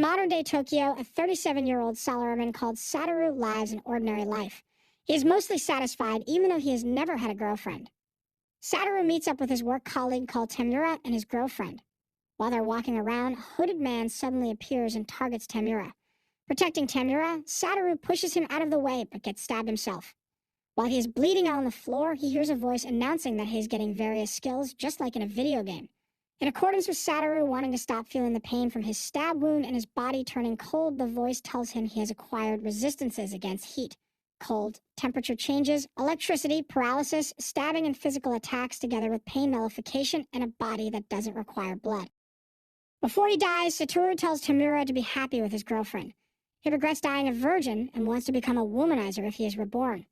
modern-day Tokyo, a 37-year-old salaryman called Satoru lives an ordinary life. He is mostly satisfied, even though he has never had a girlfriend. Satoru meets up with his work colleague called Tamura and his girlfriend. While they're walking around, a hooded man suddenly appears and targets Tamura. Protecting Tamura, Satoru pushes him out of the way but gets stabbed himself. While he is bleeding out on the floor, he hears a voice announcing that he is getting various skills, just like in a video game. In accordance with Satoru wanting to stop feeling the pain from his stab wound and his body turning cold, the voice tells him he has acquired resistances against heat, cold, temperature changes, electricity, paralysis, stabbing and physical attacks, together with pain nullification and a body that doesn't require blood. Before he dies, Satoru tells Tamura to be happy with his girlfriend. He regrets dying a virgin and wants to become a womanizer if he is reborn.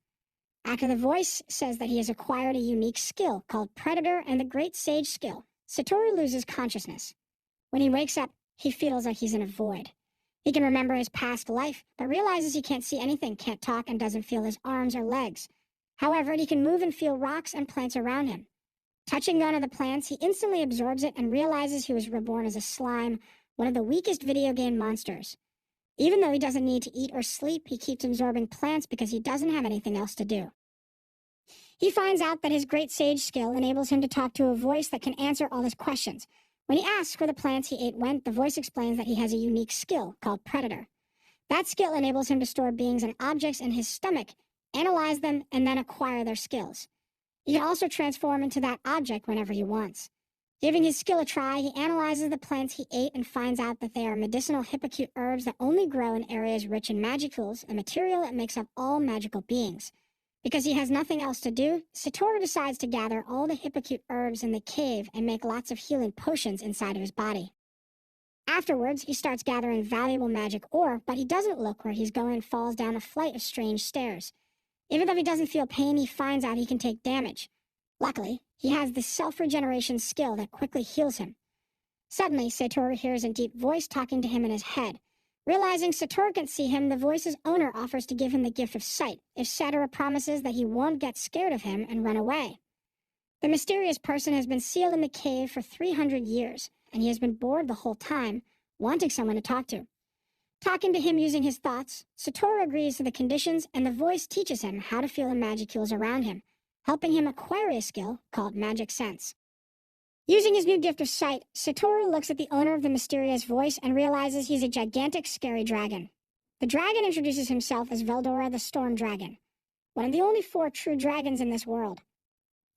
After the voice says that he has acquired a unique skill called Predator and the Great Sage skill, Satoru loses consciousness. When he wakes up, he feels like he's in a void. He can remember his past life, but realizes he can't see anything, can't talk, and doesn't feel his arms or legs. However, he can move and feel rocks and plants around him. Touching one of the plants, he instantly absorbs it and realizes he was reborn as a slime, one of the weakest video game monsters. Even though he doesn't need to eat or sleep, he keeps absorbing plants because he doesn't have anything else to do. He finds out that his Great Sage skill enables him to talk to a voice that can answer all his questions. When he asks where the plants he ate went, the voice explains that he has a unique skill called Predator. That skill enables him to store beings and objects in his stomach, analyze them, and then acquire their skills. He can also transform into that object whenever he wants. Giving his skill a try, he analyzes the plants he ate and finds out that they are medicinal hypocute herbs that only grow in areas rich in magicals, a material that makes up all magical beings. Because he has nothing else to do, Satoru decides to gather all the hypocute herbs in the cave and make lots of healing potions inside of his body. Afterwards, he starts gathering valuable magic ore, but he doesn't look where he's going and falls down a flight of strange stairs. Even though he doesn't feel pain, he finds out he can take damage. Luckily, he has the self-regeneration skill that quickly heals him. Suddenly, Satoru hears a deep voice talking to him in his head. Realizing Satoru can see him, the voice's owner offers to give him the gift of sight if Satoru promises that he won't get scared of him and run away. The mysterious person has been sealed in the cave for 300 years, and he has been bored the whole time, wanting someone to talk to. Talking to him using his thoughts, Satoru agrees to the conditions, and the voice teaches him how to feel the magicules around him, helping him acquire a skill called Magic Sense. Using his new gift of sight, Satoru looks at the owner of the mysterious voice and realizes he's a gigantic, scary dragon. The dragon introduces himself as Veldora the Storm Dragon, one of the only 4 true dragons in this world.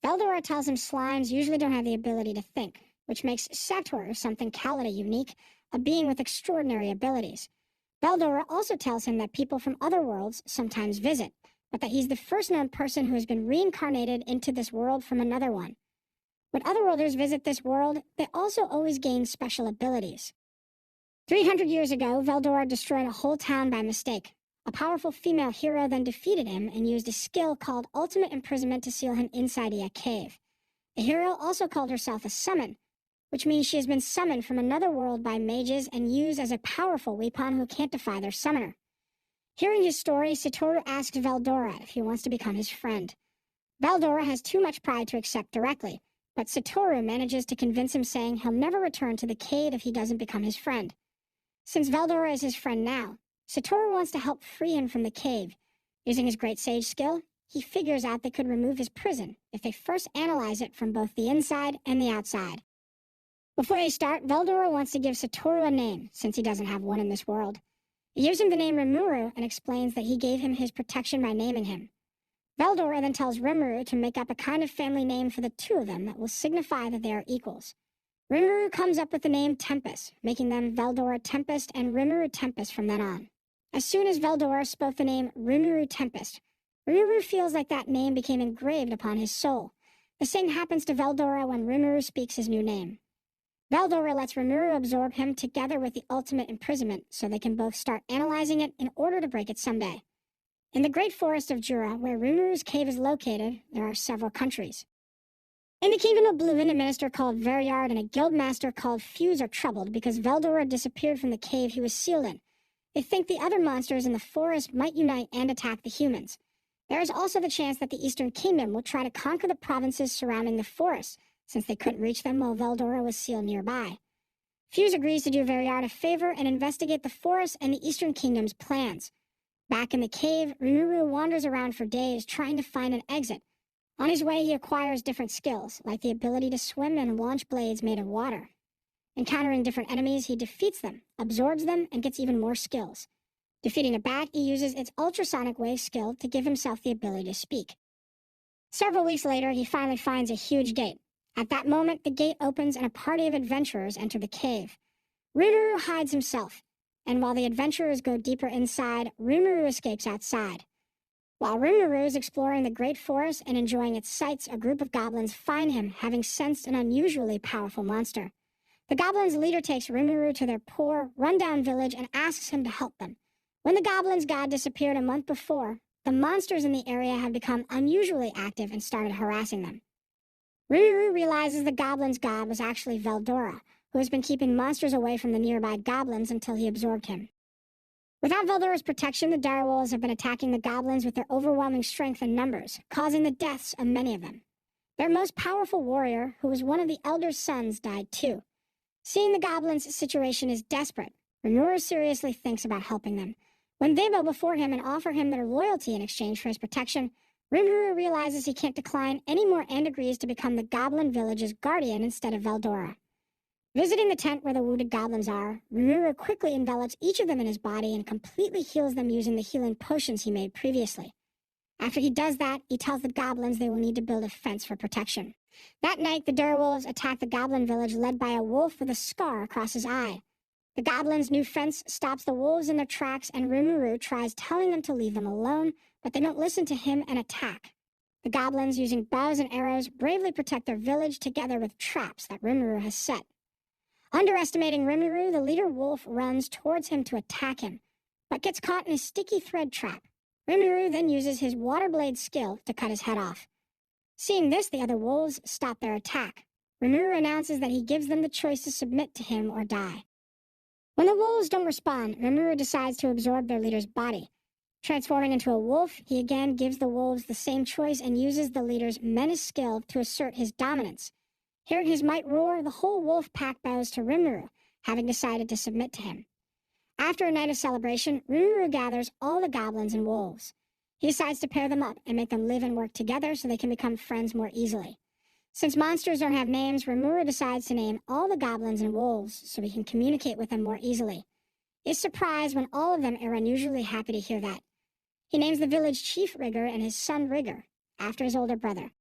Veldora tells him slimes usually don't have the ability to think, which makes Satoru something cowardly unique, a being with extraordinary abilities. Veldora also tells him that people from other worlds sometimes visit, but that he's the first known person who has been reincarnated into this world from another one. When otherworlders visit this world, they also always gain special abilities. 300 years ago, Veldora destroyed a whole town by mistake. A powerful female hero then defeated him and used a skill called Ultimate Imprisonment to seal him inside a cave. The hero also called herself a summon, which means she has been summoned from another world by mages and used as a powerful weapon who can't defy their summoner. Hearing his story, Satoru asks Veldora if he wants to become his friend. Veldora has too much pride to accept directly, but Satoru manages to convince him, saying he'll never return to the cave if he doesn't become his friend. Since Veldora is his friend now, Satoru wants to help free him from the cave. Using his Great Sage skill, he figures out they could remove his prison if they first analyze it from both the inside and the outside. Before they start, Veldora wants to give Satoru a name, since he doesn't have one in this world. He gives him the name Rimuru and explains that he gave him his protection by naming him. Veldora then tells Rimuru to make up a kind of family name for the 2 of them that will signify that they are equals. Rimuru comes up with the name Tempest, making them Veldora Tempest and Rimuru Tempest from then on. As soon as Veldora spoke the name Rimuru Tempest, Rimuru feels like that name became engraved upon his soul. The same happens to Veldora when Rimuru speaks his new name. Veldora lets Rimuru absorb him together with the ultimate imprisonment so they can both start analyzing it in order to break it someday. In the Great Forest of Jura, where Rimuru's cave is located, there are several countries. In the Kingdom of Oblivion, a minister called Veryard and a guild master called Fuse are troubled because Veldora disappeared from the cave he was sealed in. They think the other monsters in the forest might unite and attack the humans. There is also the chance that the Eastern Kingdom will try to conquer the provinces surrounding the forest, since they couldn't reach them while Veldora was sealed nearby. Fuse agrees to do Variard a favor and investigate the forest and the Eastern Kingdom's plans. Back in the cave, Rimuru wanders around for days trying to find an exit. On his way, he acquires different skills, like the ability to swim and launch blades made of water. Encountering different enemies, he defeats them, absorbs them, and gets even more skills. Defeating a bat, he uses its ultrasonic wave skill to give himself the ability to speak. Several weeks later, he finally finds a huge gate. At that moment, the gate opens and a party of adventurers enter the cave. Rimuru hides himself, and while the adventurers go deeper inside, Rimuru escapes outside. While Rimuru is exploring the great forest and enjoying its sights, a group of goblins find him, having sensed an unusually powerful monster. The goblins' leader takes Rimuru to their poor, run-down village and asks him to help them. When the goblins' god disappeared a month before, the monsters in the area have become unusually active and started harassing them. Rimuru realizes the goblins' god was actually Veldora, who has been keeping monsters away from the nearby goblins until he absorbed him. Without Veldora's protection, the direwolves have been attacking the goblins with their overwhelming strength and numbers, causing the deaths of many of them. Their most powerful warrior, who was one of the elder sons, died too. Seeing the goblins' situation is desperate, Rimuru seriously thinks about helping them. When they bow before him and offer him their loyalty in exchange for his protection, Rimuru realizes he can't decline anymore and agrees to become the goblin village's guardian instead of Veldora. Visiting the tent where the wounded goblins are, Rimuru quickly envelops each of them in his body and completely heals them using the healing potions he made previously. After he does that, he tells the goblins they will need to build a fence for protection. That night, the direwolves attack the goblin village led by a wolf with a scar across his eye. The goblins' new fence stops the wolves in their tracks, and Rimuru tries telling them to leave them alone, but they don't listen to him and attack. The goblins, using bows and arrows, bravely protect their village together with traps that Rimuru has set. Underestimating Rimuru, the leader wolf runs towards him to attack him, but gets caught in a sticky thread trap. Rimuru then uses his water blade skill to cut his head off. Seeing this, the other wolves stop their attack. Rimuru announces that he gives them the choice to submit to him or die. When the wolves don't respond, Rimuru decides to absorb their leader's body. Transforming into a wolf, he again gives the wolves the same choice and uses the leader's menace skill to assert his dominance. Hearing his might roar, the whole wolf pack bows to Rimuru, having decided to submit to him. After a night of celebration, Rimuru gathers all the goblins and wolves. He decides to pair them up and make them live and work together so they can become friends more easily. Since monsters don't have names, Rimuru decides to name all the goblins and wolves so he can communicate with them more easily. He's surprised when all of them are unusually happy to hear that. He names the village chief Rigger and his son Rigger, after his older brother.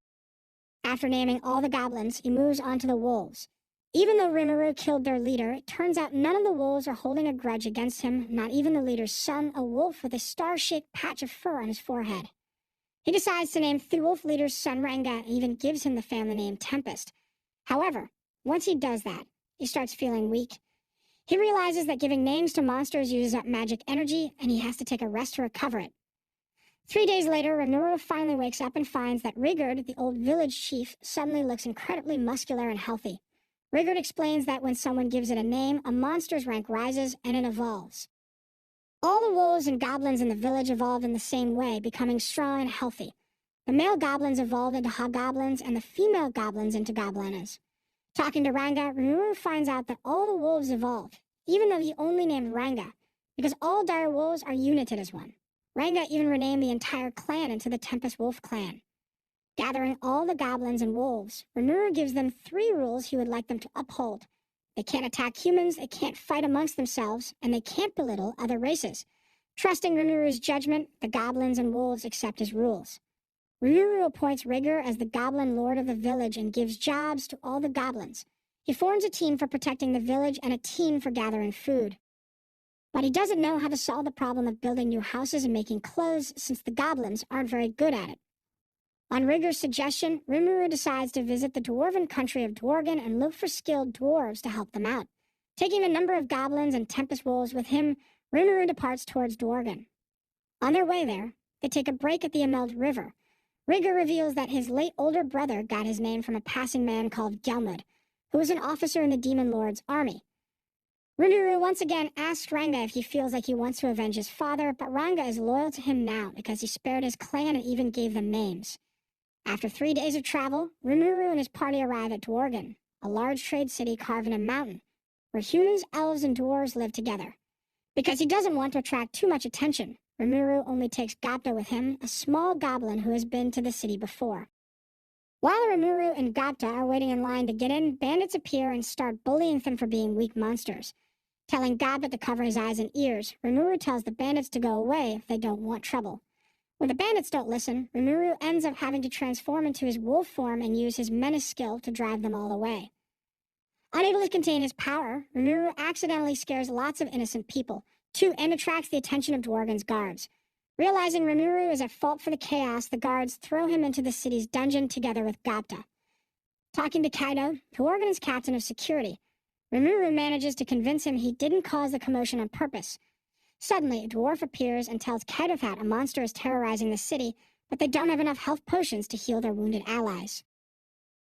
After naming all the goblins, he moves on to the wolves. Even though Rimuru killed their leader, it turns out none of the wolves are holding a grudge against him, not even the leader's son, a wolf with a star-shaped patch of fur on his forehead. He decides to name the wolf leader's son Ranga and even gives him the family name Tempest. However, once he does that, he starts feeling weak. He realizes that giving names to monsters uses up magic energy, and he has to take a rest to recover it. 3 days later, Rimuru finally wakes up and finds that Rigard, the old village chief, suddenly looks incredibly muscular and healthy. Rigard explains that when someone gives it a name, a monster's rank rises and it evolves. All the wolves and goblins in the village evolved in the same way, becoming strong and healthy. The male goblins evolved into hobgoblins and the female goblins into goblinas. Talking to Ranga, Rimuru finds out that all the wolves evolved, even though he only named Ranga, because all dire wolves are united as one. Ranga even renamed the entire clan into the Tempest Wolf clan. Gathering all the goblins and wolves, Rimuru gives them 3 rules he would like them to uphold. They can't attack humans, they can't fight amongst themselves, and they can't belittle other races. Trusting Rimuru's judgment, the goblins and wolves accept his rules. Rimuru appoints Rigger as the goblin lord of the village and gives jobs to all the goblins. He forms a team for protecting the village and a team for gathering food. But he doesn't know how to solve the problem of building new houses and making clothes since the goblins aren't very good at it. On Rigger's suggestion, Rimuru decides to visit the dwarven country of Dworgen and look for skilled dwarves to help them out. Taking a number of goblins and tempest wolves with him, Rimuru departs towards Dworgen. On their way there, they take a break at the Emeld River. Rigger reveals that his late older brother got his name from a passing man called Gelmud, who was an officer in the Demon Lord's army. Rimuru once again asks Ranga if he feels like he wants to avenge his father, but Ranga is loyal to him now because he spared his clan and even gave them names. After 3 days of travel, Rimuru and his party arrive at Dworgen, a large trade city carved in a mountain, where humans, elves, and dwarves live together. Because he doesn't want to attract too much attention, Rimuru only takes Gapta with him, a small goblin who has been to the city before. While Rimuru and Gapta are waiting in line to get in, bandits appear and start bullying them for being weak monsters. Telling Gapta to cover his eyes and ears, Rimuru tells the bandits to go away if they don't want trouble. When the bandits don't listen, Rimuru ends up having to transform into his wolf form and use his menace skill to drive them all away. Unable to contain his power, Rimuru accidentally scares lots of innocent people, and attracts the attention of Dworgen's guards. Realizing Rimuru is at fault for the chaos, the guards throw him into the city's dungeon together with Gapta. Talking to Kaido, Dworgen's captain of security, Rimuru manages to convince him he didn't cause the commotion on purpose. Suddenly, a dwarf appears and tells Kaido that a monster is terrorizing the city, but they don't have enough health potions to heal their wounded allies.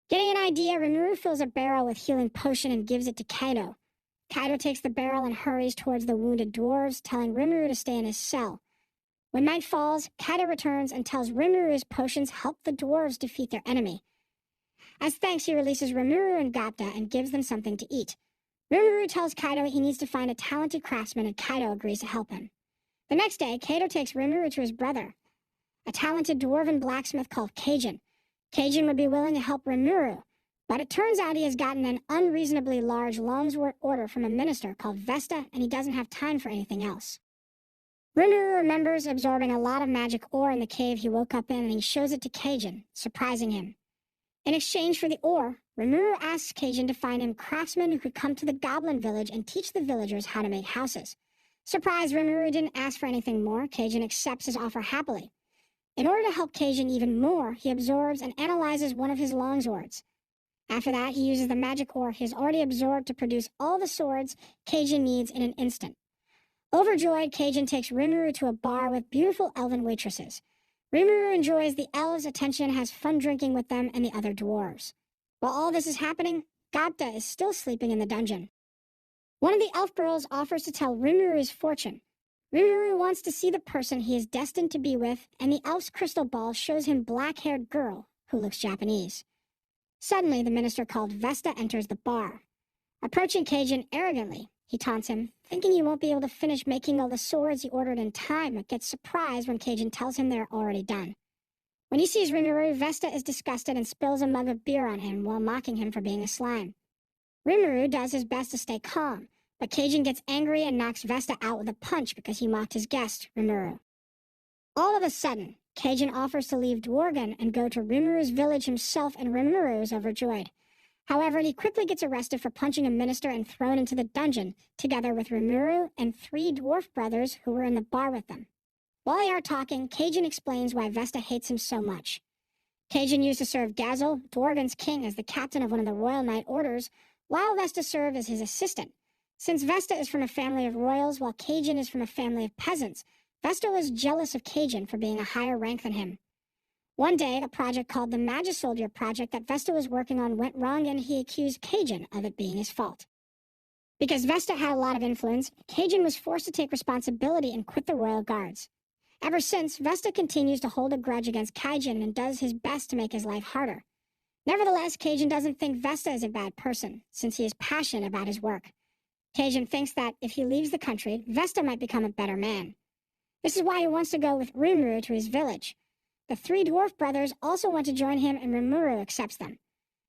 Getting an idea, Rimuru fills a barrel with healing potion and gives it to Kaido. Kaido takes the barrel and hurries towards the wounded dwarves, telling Rimuru to stay in his cell. When night falls, Kaido returns and tells Rimuru his potions help the dwarves defeat their enemy. As thanks, he releases Rimuru and Gapta and gives them something to eat. Rimuru tells Kaido he needs to find a talented craftsman, and Kaido agrees to help him. The next day, Kaido takes Rimuru to his brother, a talented dwarven blacksmith called Kajin. Kajin would be willing to help Rimuru, but it turns out he has gotten an unreasonably large longsword order from a minister called Vesta, and he doesn't have time for anything else. Rimuru remembers absorbing a lot of magic ore in the cave he woke up in, and he shows it to Kajin, surprising him. In exchange for the ore, Rimuru asks Kajin to find him craftsmen who could come to the goblin village and teach the villagers how to make houses. Surprised Rimuru didn't ask for anything more, Kajin accepts his offer happily. In order to help Kajin even more, he absorbs and analyzes one of his longswords. After that, he uses the magic ore he has already absorbed to produce all the swords Kajin needs in an instant. Overjoyed, Kajin takes Rimuru to a bar with beautiful elven waitresses. Rimuru enjoys the elves' attention and has fun drinking with them and the other dwarves. While all this is happening, Gapta is still sleeping in the dungeon. One of the elf girls offers to tell Rimuru his fortune. Rimuru wants to see the person he is destined to be with, and the elf's crystal ball shows him black-haired girl who looks Japanese. Suddenly, the minister called Vesta enters the bar. Approaching Kajin arrogantly, he taunts him, thinking he won't be able to finish making all the swords he ordered in time, but gets surprised when Kajin tells him they're already done. When he sees Rimuru, Vesta is disgusted and spills a mug of beer on him while mocking him for being a slime. Rimuru does his best to stay calm, but Kajin gets angry and knocks Vesta out with a punch because he mocked his guest, Rimuru. All of a sudden, Kajin offers to leave Dworgen and go to Rimuru's village himself, and Rimuru is overjoyed. However, he quickly gets arrested for punching a minister and thrown into the dungeon, together with Rimuru and 3 dwarf brothers who were in the bar with them. While they are talking, Kajin explains why Vesta hates him so much. Kajin used to serve Gazel, Dworgen's king, as the captain of one of the Royal Knight Orders, while Vesta served as his assistant. Since Vesta is from a family of royals, while Kajin is from a family of peasants, Vesta was jealous of Kajin for being a higher rank than him. One day, a project called the Magisoldier Project that Vesta was working on went wrong, and he accused Kajin of it being his fault. Because Vesta had a lot of influence, Kajin was forced to take responsibility and quit the royal guards. Ever since, Vesta continues to hold a grudge against Kajin and does his best to make his life harder. Nevertheless, Kajin doesn't think Vesta is a bad person, since he is passionate about his work. Kajin thinks that if he leaves the country, Vesta might become a better man. This is why he wants to go with Rimuru to his village. The 3 dwarf brothers also want to join him, and Rimuru accepts them.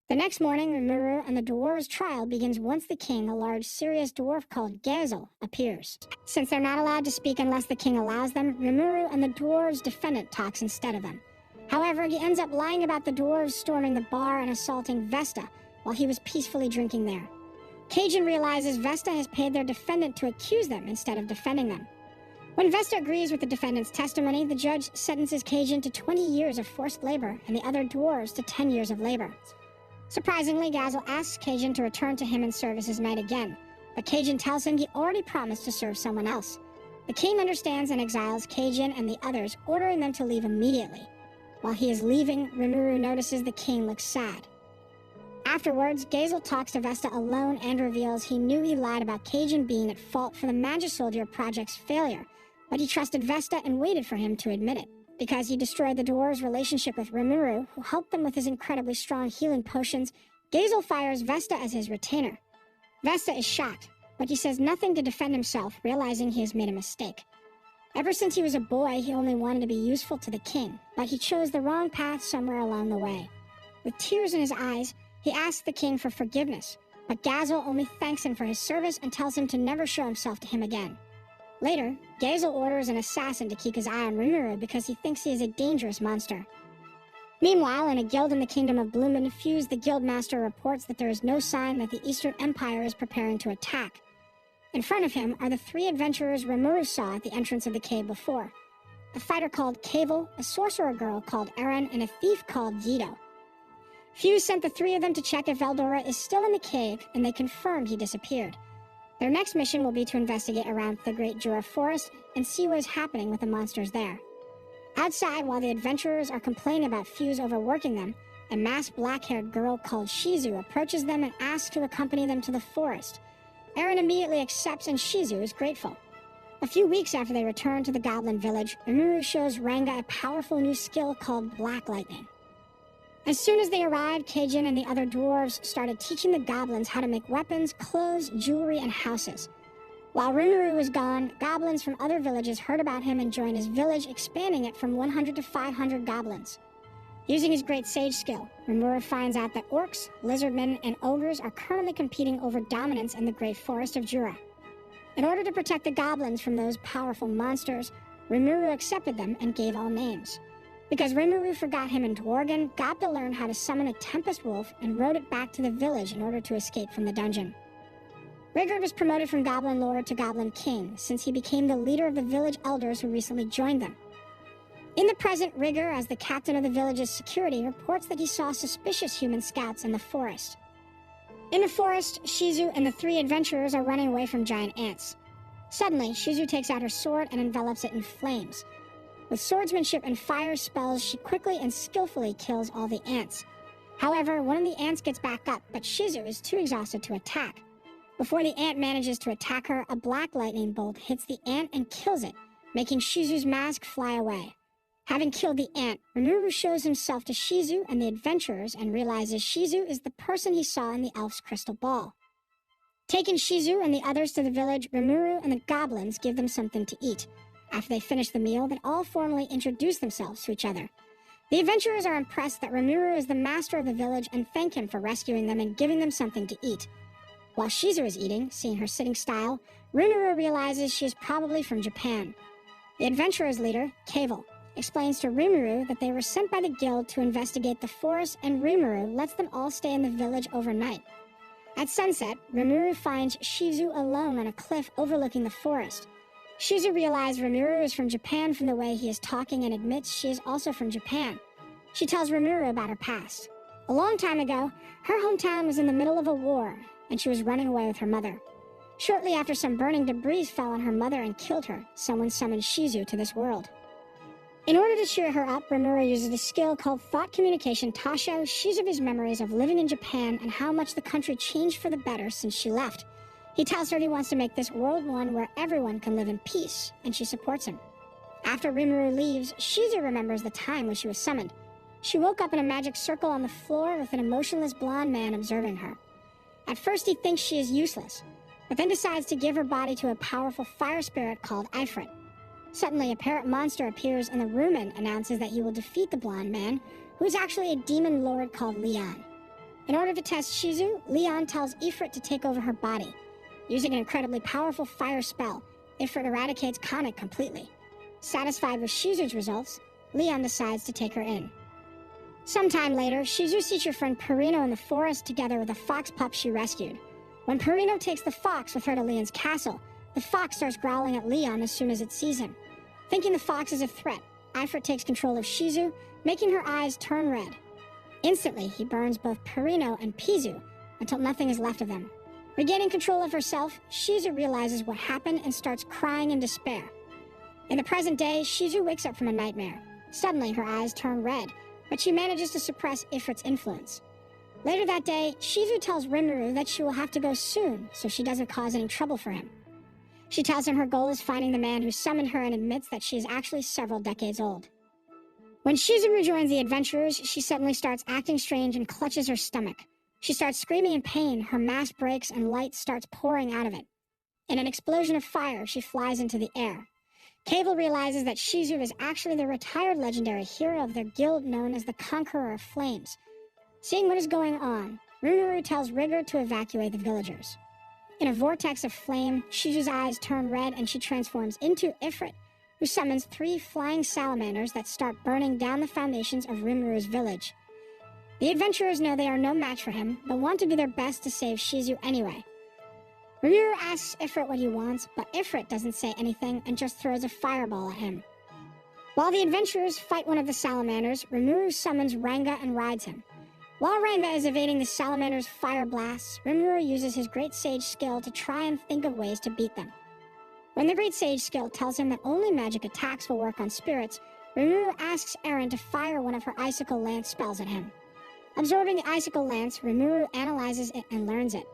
The next morning, Rimuru and the dwarves' trial begins once the king, a large, serious dwarf called Gazel, appears. Since they're not allowed to speak unless the king allows them, Rimuru and the dwarves' defendant talks instead of them. However, he ends up lying about the dwarves storming the bar and assaulting Vesta while he was peacefully drinking there. Kajin realizes Vesta has paid their defendant to accuse them instead of defending them. When Vesta agrees with the defendant's testimony, the judge sentences Kajin to 20 years of forced labor and the other dwarves to 10 years of labor. Surprisingly, Gazel asks Kajin to return to him and serve as his knight again, but Kajin tells him he already promised to serve someone else. The king understands and exiles Kajin and the others, ordering them to leave immediately. While he is leaving, Rimuru notices the king looks sad. Afterwards, Gazel talks to Vesta alone and reveals he knew he lied about Kajin being at fault for the Magisoldier Project's failure, but he trusted Vesta and waited for him to admit it. Because he destroyed the dwarves' relationship with Rimuru, who helped them with his incredibly strong healing potions, Gazel fires Vesta as his retainer. Vesta is shocked, but he says nothing to defend himself, realizing he has made a mistake. Ever since he was a boy, he only wanted to be useful to the king, but he chose the wrong path somewhere along the way. With tears in his eyes, he asks the king for forgiveness, but Gazel only thanks him for his service and tells him to never show himself to him again. Later, Gazel orders an assassin to keep his eye on Rimuru because he thinks he is a dangerous monster. Meanwhile, in a guild in the kingdom of Bloomin, Fuse the guildmaster reports that there is no sign that the Eastern Empire is preparing to attack. In front of him are the three adventurers Rimuru saw at the entrance of the cave before: a fighter called Kavel, a sorcerer girl called Erin, and a thief called Yido. Fuse sent the three of them to check if Veldora is still in the cave, and they confirmed he disappeared. Their next mission will be to investigate around the Great Jura Forest and see what is happening with the monsters there. Outside, while the adventurers are complaining about Fuse overworking them, a masked black-haired girl called Shizu approaches them and asks to accompany them to the forest. Erin immediately accepts, and Shizu is grateful. A few weeks after they return to the goblin village, Rimuru shows Ranga a powerful new skill called Black Lightning. As soon as they arrived, Keijin and the other dwarves started teaching the goblins how to make weapons, clothes, jewelry, and houses. While Rimuru was gone, goblins from other villages heard about him and joined his village, expanding it from 100 to 500 goblins. Using his great sage skill, Rimuru finds out that orcs, lizardmen, and ogres are currently competing over dominance in the Great Forest of Jura. In order to protect the goblins from those powerful monsters, Rimuru accepted them and gave all names. Because Rimuru forgot him in Dworgen, Gobda learned how to summon a Tempest Wolf and rode it back to the village in order to escape from the dungeon. Rigurd was promoted from Goblin Lord to Goblin King, since he became the leader of the village elders who recently joined them. In the present, Rigurd, as the captain of the village's security, reports that he saw suspicious human scouts in the forest. In the forest, Shizu and the three adventurers are running away from giant ants. Suddenly, Shizu takes out her sword and envelops it in flames. With swordsmanship and fire spells, she quickly and skillfully kills all the ants. However, one of the ants gets back up, but Shizu is too exhausted to attack. Before the ant manages to attack her, a black lightning bolt hits the ant and kills it, making Shizu's mask fly away. Having killed the ant, Rimuru shows himself to Shizu and the adventurers and realizes Shizu is the person he saw in the elf's crystal ball. Taking Shizu and the others to the village, Rimuru and the goblins give them something to eat. After they finish the meal, they all formally introduce themselves to each other. The adventurers are impressed that Rimuru is the master of the village and thank him for rescuing them and giving them something to eat. While Shizu is eating, seeing her sitting style, Rimuru realizes she is probably from Japan. The adventurers' leader, Kavel, explains to Rimuru that they were sent by the guild to investigate the forest, and Rimuru lets them all stay in the village overnight. At sunset, Rimuru finds Shizu alone on a cliff overlooking the forest. Shizu realizes Rimuru is from Japan from the way he is talking and admits she is also from Japan. She tells Rimuru about her past. A long time ago, her hometown was in the middle of a war, and she was running away with her mother. Shortly after, some burning debris fell on her mother and killed her. Someone summoned Shizu to this world. In order to cheer her up, Rimuru uses a skill called Thought Communication to show Shizu's memories of living in Japan and how much the country changed for the better since she left. He tells her he wants to make this world one where everyone can live in peace, and she supports him. After Rimuru leaves, Shizu remembers the time when she was summoned. She woke up in a magic circle on the floor with an emotionless blonde man observing her. At first he thinks she is useless, but then decides to give her body to a powerful fire spirit called Ifrit. Suddenly, a parrot monster appears in the room and announces that he will defeat the blonde man, who is actually a demon lord called Leon. In order to test Shizu, Leon tells Ifrit to take over her body. Using an incredibly powerful fire spell, Ifrit eradicates Comet completely. Satisfied with Shizu's results, Leon decides to take her in. Sometime later, Shizu sees her friend Perino in the forest together with a fox pup she rescued. When Perino takes the fox with her to Leon's castle, the fox starts growling at Leon as soon as it sees him. Thinking the fox is a threat, Ifrit takes control of Shizu, making her eyes turn red. Instantly, he burns both Perino and Pizu until nothing is left of them. Regaining control of herself, Shizu realizes what happened and starts crying in despair. In the present day, Shizu wakes up from a nightmare. Suddenly, her eyes turn red, but she manages to suppress Ifrit's influence. Later that day, Shizu tells Rimuru that she will have to go soon so she doesn't cause any trouble for him. She tells him her goal is finding the man who summoned her and admits that she is actually several decades old. When Shizu rejoins the adventurers, she suddenly starts acting strange and clutches her stomach. She starts screaming in pain, her mask breaks, and light starts pouring out of it. In an explosion of fire, she flies into the air. Cable realizes that Shizu is actually the retired legendary hero of their guild known as the Conqueror of Flames. Seeing what is going on, Rimuru tells Rigger to evacuate the villagers. In a vortex of flame, Shizu's eyes turn red and she transforms into Ifrit, who summons 3 flying salamanders that start burning down the foundations of Rimuru's village. The adventurers know they are no match for him, but want to do their best to save Shizu anyway. Rimuru asks Ifrit what he wants, but Ifrit doesn't say anything and just throws a fireball at him. While the adventurers fight one of the salamanders, Rimuru summons Ranga and rides him. While Ranga is evading the salamander's fire blasts, Rimuru uses his Great Sage skill to try and think of ways to beat them. When the Great Sage skill tells him that only magic attacks will work on spirits, Rimuru asks Eren to fire one of her Icicle Lance spells at him. Absorbing the Icicle Lance, Rimuru analyzes it and learns it.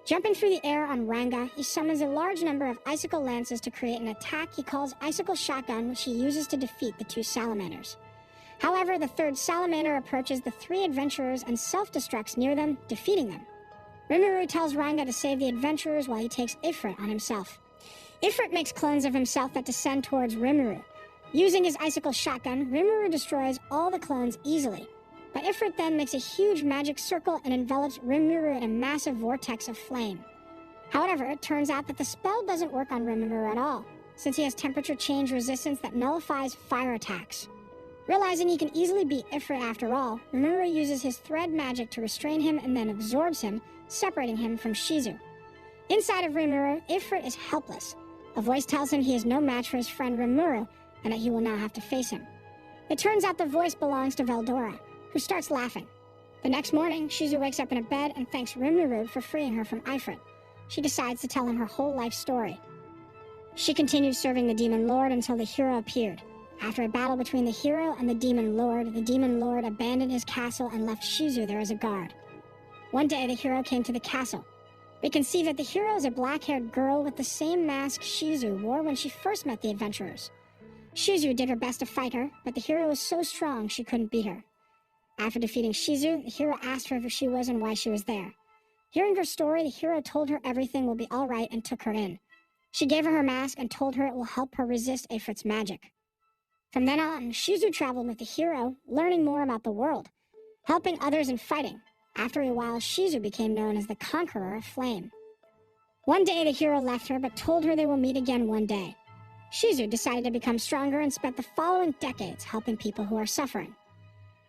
Jumping through the air on Ranga, he summons a large number of Icicle Lances to create an attack he calls Icicle Shotgun, which he uses to defeat the 2 salamanders. However, the 3rd salamander approaches the 3 adventurers and self-destructs near them, defeating them. Rimuru tells Ranga to save the adventurers while he takes Ifrit on himself. Ifrit makes clones of himself that descend towards Rimuru. Using his Icicle Shotgun, Rimuru destroys all the clones easily. But Ifrit then makes a huge magic circle and envelops Rimuru in a massive vortex of flame. However, it turns out that the spell doesn't work on Rimuru at all, since he has temperature change resistance that nullifies fire attacks. Realizing he can easily beat Ifrit after all, Rimuru uses his thread magic to restrain him and then absorbs him, separating him from Shizu. Inside of Rimuru, Ifrit is helpless. A voice tells him he is no match for his friend Rimuru, and that he will now have to face him. It turns out the voice belongs to Veldora, who starts laughing. The next morning, Shizu wakes up in a bed and thanks Rimuru for freeing her from Ifrit. She decides to tell him her whole life story. She continued serving the Demon Lord until the hero appeared. After a battle between the hero and the Demon Lord abandoned his castle and left Shizu there as a guard. One day, the hero came to the castle. We can see that the hero is a black-haired girl with the same mask Shizu wore when she first met the adventurers. Shizu did her best to fight her, but the hero was so strong she couldn't beat her. After defeating Shizu, the hero asked her who she was and why she was there. Hearing her story, the hero told her everything will be all right and took her in. She gave her her mask and told her it will help her resist Ifrit's magic. From then on, Shizu traveled with the hero, learning more about the world, helping others and fighting. After a while, Shizu became known as the Conqueror of Flame. One day, the hero left her, but told her they will meet again one day. Shizu decided to become stronger and spent the following decades helping people who are suffering.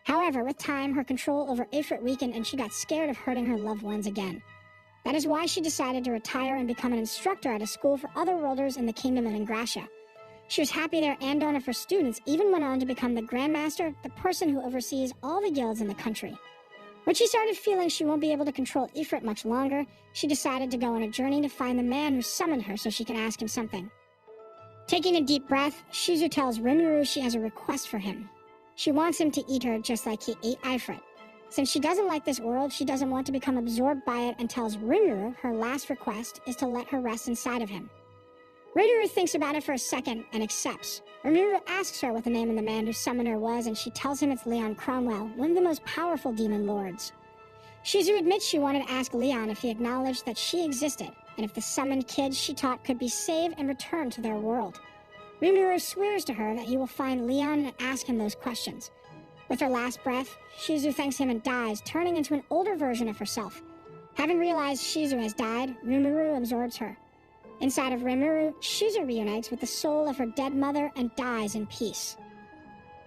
However, with time, her control over Ifrit weakened and she got scared of hurting her loved ones again. That is why she decided to retire and become an instructor at a school for otherworlders in the kingdom of Ingrassia. She was happy there, and one of her students even went on to become the Grandmaster, the person who oversees all the guilds in the country. When she started feeling she won't be able to control Ifrit much longer, she decided to go on a journey to find the man who summoned her so she can ask him something. Taking a deep breath, Shizu tells Rimuru she has a request for him. She wants him to eat her just like he ate Ifrit. Since she doesn't like this world, she doesn't want to become absorbed by it and tells Rimuru her last request is to let her rest inside of him. Rimuru thinks about it for a second and accepts. Rimuru asks her what the name of the man who summoned her was, and she tells him it's Leon Cromwell, one of the most powerful demon lords. Shizu admits she wanted to ask Leon if he acknowledged that she existed, and if the summoned kids she taught could be saved and returned to their world. Rimuru swears to her that he will find Leon and ask him those questions. With her last breath, Shizu thanks him and dies, turning into an older version of herself. Having realized Shizu has died, Rimuru absorbs her. Inside of Rimuru, Shizu reunites with the soul of her dead mother and dies in peace.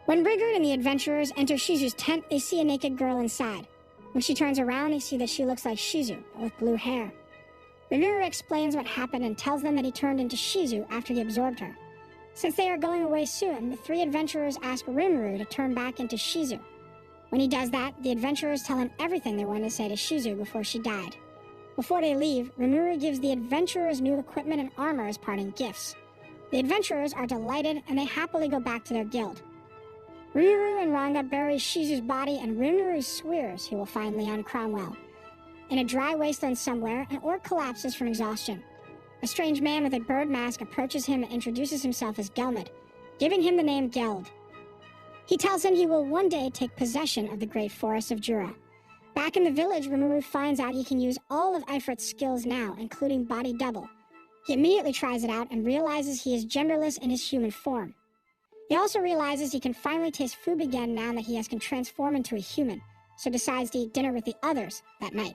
When Rigard and the adventurers enter Shizu's tent, they see a naked girl inside. When she turns around, they see that she looks like Shizu, but with blue hair. Rimuru explains what happened and tells them that he turned into Shizu after he absorbed her. Since they are going away soon, the 3 adventurers ask Rimuru to turn back into Shizu. When he does that, the adventurers tell him everything they wanted to say to Shizu before she died. Before they leave, Rimuru gives the adventurers new equipment and armor as parting gifts. The adventurers are delighted and they happily go back to their guild. Rimuru and Ranga bury Shizu's body and Rimuru swears he will find Leon Cromwell. In a dry wasteland somewhere, an orc collapses from exhaustion. A strange man with a bird mask approaches him and introduces himself as Gelmid, giving him the name Geld. He tells him he will one day take possession of the great forest of Jura. Back in the village, Rimuru finds out he can use all of Ifrit's skills now, including body double. He immediately tries it out and realizes he is genderless in his human form. He also realizes he can finally taste food again now that can transform into a human, so decides to eat dinner with the others that night.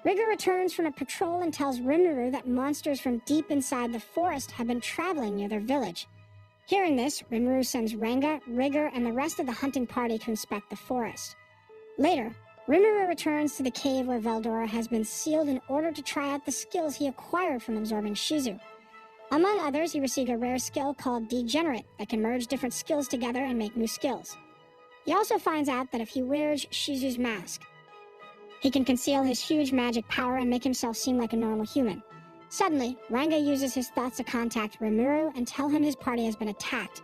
Rigger returns from a patrol and tells Rimuru that monsters from deep inside the forest have been traveling near their village. Hearing this, Rimuru sends Ranga, Rigger, and the rest of the hunting party to inspect the forest. Later, Rimuru returns to the cave where Veldora has been sealed in order to try out the skills he acquired from absorbing Shizu. Among others, he received a rare skill called Degenerate that can merge different skills together and make new skills. He also finds out that if he wears Shizu's mask, he can conceal his huge magic power and make himself seem like a normal human. Suddenly, Ranga uses his thoughts to contact Rimuru and tell him his party has been attacked.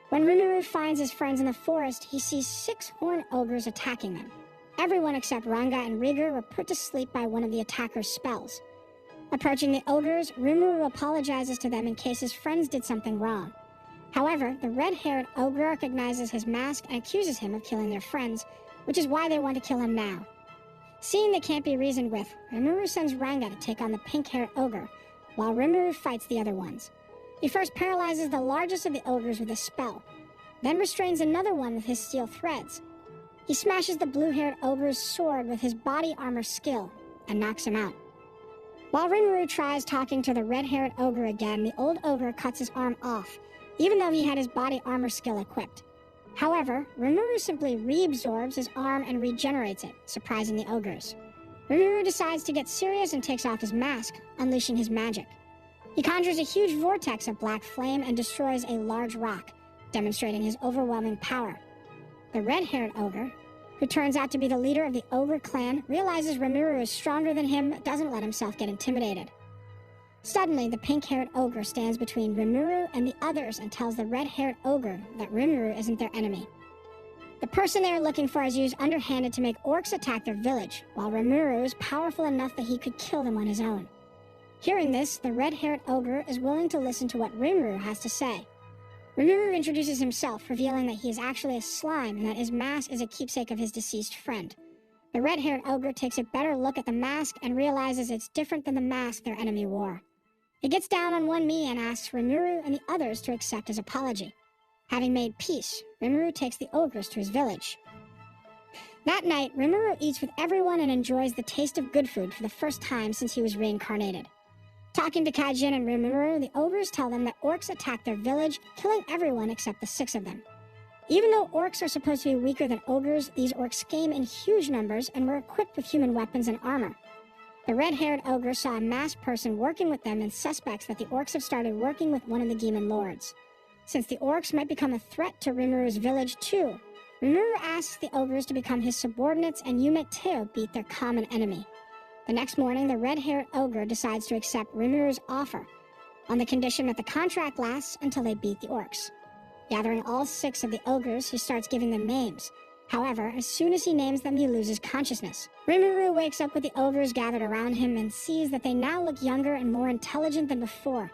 When Rimuru finds his friends in the forest, he sees 6 horned ogres attacking them. Everyone except Ranga and Rigger were put to sleep by one of the attackers' spells. Approaching the ogres, Rimuru apologizes to them in case his friends did something wrong. However, the red-haired ogre recognizes his mask and accuses him of killing their friends, which is why they want to kill him now. Seeing they can't be reasoned with, Rimuru sends Ranga to take on the pink-haired ogre, while Rimuru fights the other ones. He first paralyzes the largest of the ogres with a spell, then restrains another one with his steel threads. He smashes the blue-haired ogre's sword with his body armor skill and knocks him out. While Rimuru tries talking to the red-haired ogre again, the old ogre cuts his arm off, even though he had his body armor skill equipped. However, Rimuru simply reabsorbs his arm and regenerates it, surprising the ogres. Rimuru decides to get serious and takes off his mask, unleashing his magic. He conjures a huge vortex of black flame and destroys a large rock, demonstrating his overwhelming power. The red-haired ogre, who turns out to be the leader of the ogre clan, realizes Rimuru is stronger than him but doesn't let himself get intimidated. Suddenly, the pink-haired ogre stands between Rimuru and the others and tells the red-haired ogre that Rimuru isn't their enemy. The person they are looking for has used underhanded to make orcs attack their village, while Rimuru is powerful enough that he could kill them on his own. Hearing this, the red-haired ogre is willing to listen to what Rimuru has to say. Rimuru introduces himself, revealing that he is actually a slime and that his mask is a keepsake of his deceased friend. The red-haired ogre takes a better look at the mask and realizes it's different than the mask their enemy wore. He gets down on one knee and asks Rimuru and the others to accept his apology. Having made peace, Rimuru takes the ogres to his village. That night, Rimuru eats with everyone and enjoys the taste of good food for the first time since he was reincarnated. Talking to Kaijin and Rimuru, the ogres tell them that orcs attacked their village, killing everyone except the 6 of them. Even though orcs are supposed to be weaker than ogres, these orcs came in huge numbers and were equipped with human weapons and armor. The red-haired ogre saw a masked person working with them and suspects that the orcs have started working with one of the demon lords. Since the orcs might become a threat to Rimuru's village too, Rimuru asks the ogres to become his subordinates and Yumeteo beat their common enemy. The next morning, the red-haired ogre decides to accept Rimuru's offer, on the condition that the contract lasts until they beat the orcs. Gathering all 6 of the ogres, he starts giving them names. However, as soon as he names them, he loses consciousness. Rimuru wakes up with the ogres gathered around him and sees that they now look younger and more intelligent than before.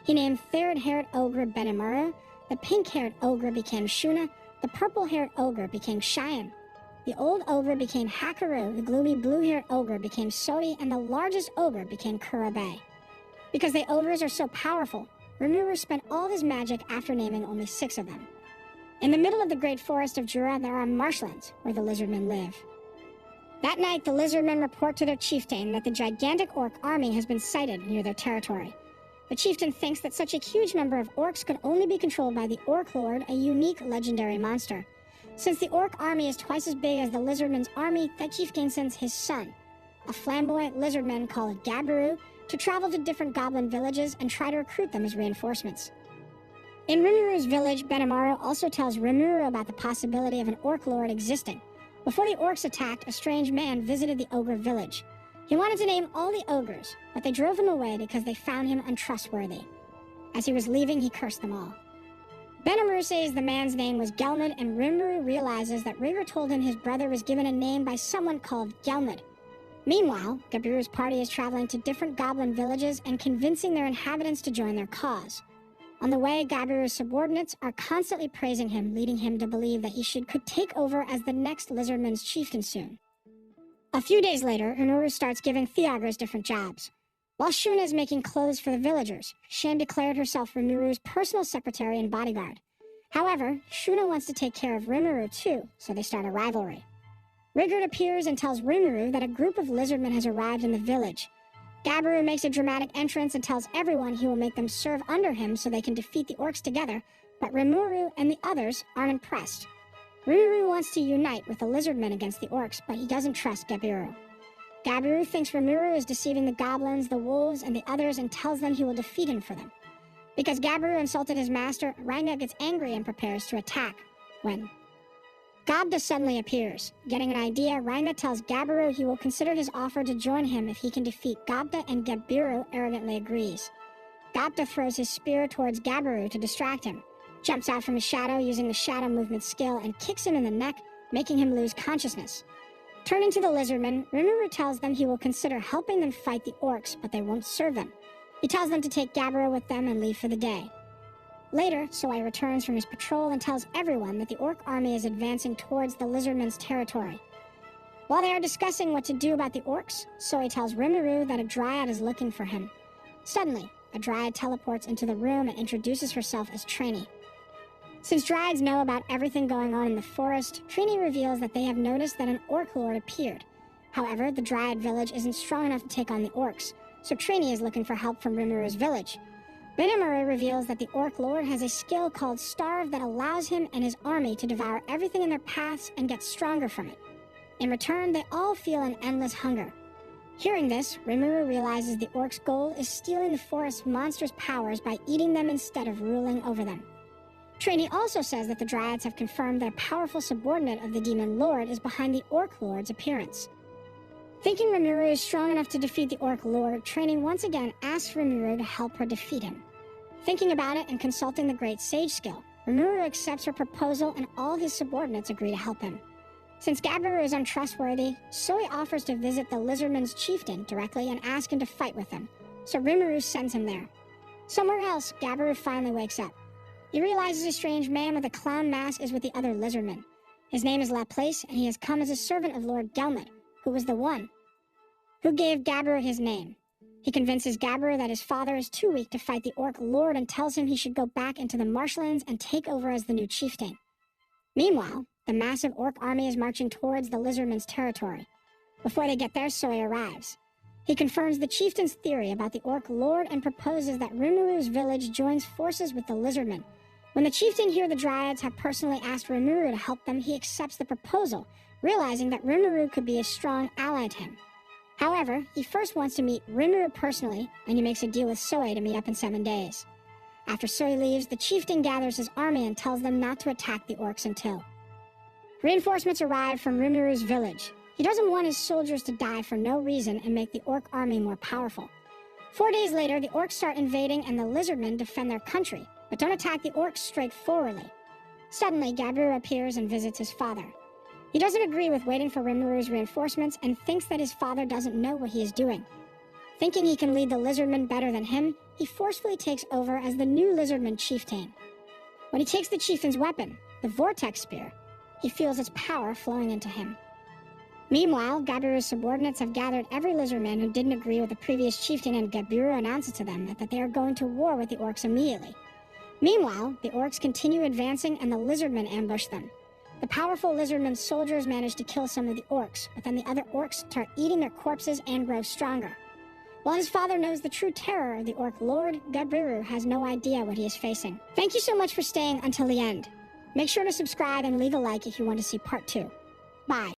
He named third-haired ogre Benimaru, the pink-haired ogre became Shuna, the purple-haired ogre became Cheyenne. The old ogre became Hakaru, the gloomy blue-haired ogre became Sodi, and the largest ogre became Kurabe. Because the ogres are so powerful, Rimuru spent all of his magic after naming only 6 of them. In the middle of the great forest of Jura, there are marshlands where the lizardmen live. That night, the lizardmen report to their chieftain that the gigantic orc army has been sighted near their territory. The chieftain thinks that such a huge number of orcs could only be controlled by the Orc Lord, a unique legendary monster. Since the orc army is twice as big as the lizardmen's army, the chieftain sends his son, a flamboyant lizardman called Gabiru, to travel to different goblin villages and try to recruit them as reinforcements. In Rimuru's village, Benimaru also tells Rimuru about the possibility of an orc lord existing. Before the orcs attacked, a strange man visited the ogre village. He wanted to name all the ogres, but they drove him away because they found him untrustworthy. As he was leaving, he cursed them all. Benimaru says the man's name was Gelmud, and Rimuru realizes that Rigger told him his brother was given a name by someone called Gelmud. Meanwhile, Gabiru's party is traveling to different goblin villages and convincing their inhabitants to join their cause. On the way, Gabiru's subordinates are constantly praising him, leading him to believe that he could take over as the next lizardman's chieftain soon. A few days later, Rimuru starts giving Theagers different jobs. While Shuna is making clothes for the villagers, Shan declared herself Rimuru's personal secretary and bodyguard. However, Shuna wants to take care of Rimuru too, so they start a rivalry. Rigurd appears and tells Rimuru that a group of lizardmen has arrived in the village. Gabiru makes a dramatic entrance and tells everyone he will make them serve under him so they can defeat the orcs together, but Rimuru and the others aren't impressed. Rimuru wants to unite with the lizardmen against the orcs, but he doesn't trust Gabiru. Gabiru thinks Rimuru is deceiving the goblins, the wolves, and the others and tells them he will defeat him for them. Because Gabiru insulted his master, Ranga gets angry and prepares to attack. When Gobda suddenly appears. Getting an idea, Ranga tells Gabiru he will consider his offer to join him if he can defeat Gobda, and Gabiru arrogantly agrees. Gobda throws his spear towards Gabiru to distract him, jumps out from his shadow using the shadow movement skill, and kicks him in the neck, making him lose consciousness. Turning to the lizardmen, Rimuru tells them he will consider helping them fight the orcs, but they won't serve them. He tells them to take Gabiru with them and leave for the day. Later, Soi returns from his patrol and tells everyone that the orc army is advancing towards the lizardmen's territory. While they are discussing what to do about the orcs, Soi tells Rimuru that a dryad is looking for him. Suddenly, a dryad teleports into the room and introduces herself as Trini. Since dryads know about everything going on in the forest, Trini reveals that they have noticed that an orc lord appeared. However, the dryad village isn't strong enough to take on the orcs, so Trini is looking for help from Rimuru's village. Rimuru reveals that the orc lord has a skill called Starve that allows him and his army to devour everything in their paths and get stronger from it. In return, they all feel an endless hunger. Hearing this, Rimuru realizes the orc's goal is stealing the forest's monsters' powers by eating them instead of ruling over them. Trini also says that the dryads have confirmed that a powerful subordinate of the demon lord is behind the orc lord's appearance. Thinking Rimuru is strong enough to defeat the orc lord, Trini once again asks Rimuru to help her defeat him. Thinking about it and consulting the great sage skill, Rimuru accepts her proposal and all his subordinates agree to help him. Since Gabiru is untrustworthy, Soi offers to visit the lizardman's chieftain directly and ask him to fight with him, so Rimuru sends him there. Somewhere else, Gabiru finally wakes up. He realizes a strange man with a clown mask is with the other lizardmen. His name is Laplace, and he has come as a servant of Lord Gelmid, who was the one who gave Gabiru his name. He convinces Gabiru that his father is too weak to fight the orc lord and tells him he should go back into the marshlands and take over as the new chieftain. Meanwhile, the massive orc army is marching towards the lizardmen's territory. Before they get there, Soi arrives. He confirms the chieftain's theory about the orc lord and proposes that Rimuru's village joins forces with the lizardmen. When the chieftain hears the dryads have personally asked Rimuru to help them, he accepts the proposal, realizing that Rimuru could be a strong ally to him. However, he first wants to meet Rimuru personally, and he makes a deal with Soi to meet up in 7 days. After Soi leaves, the chieftain gathers his army and tells them not to attack the orcs until reinforcements arrive from Rimuru's village. He doesn't want his soldiers to die for no reason and make the orc army more powerful. 4 days later, the orcs start invading and the lizardmen defend their country, but don't attack the orcs straightforwardly. Suddenly, Gabiru appears and visits his father. He doesn't agree with waiting for Rimuru's reinforcements and thinks that his father doesn't know what he is doing. Thinking he can lead the lizardmen better than him, he forcefully takes over as the new lizardman chieftain. When he takes the chieftain's weapon, the vortex spear, he feels its power flowing into him. Meanwhile, Gabiru's subordinates have gathered every lizardman who didn't agree with the previous chieftain, and Gabiru announces to them that they are going to war with the orcs immediately. Meanwhile, the orcs continue advancing and the lizardmen ambush them. The powerful lizardmen's soldiers manage to kill some of the orcs, but then the other orcs start eating their corpses and grow stronger. While his father knows the true terror of the orc lord, Gabiru has no idea what he is facing. Thank you so much for staying until the end. Make sure to subscribe and leave a like if you want to see part 2. Bye.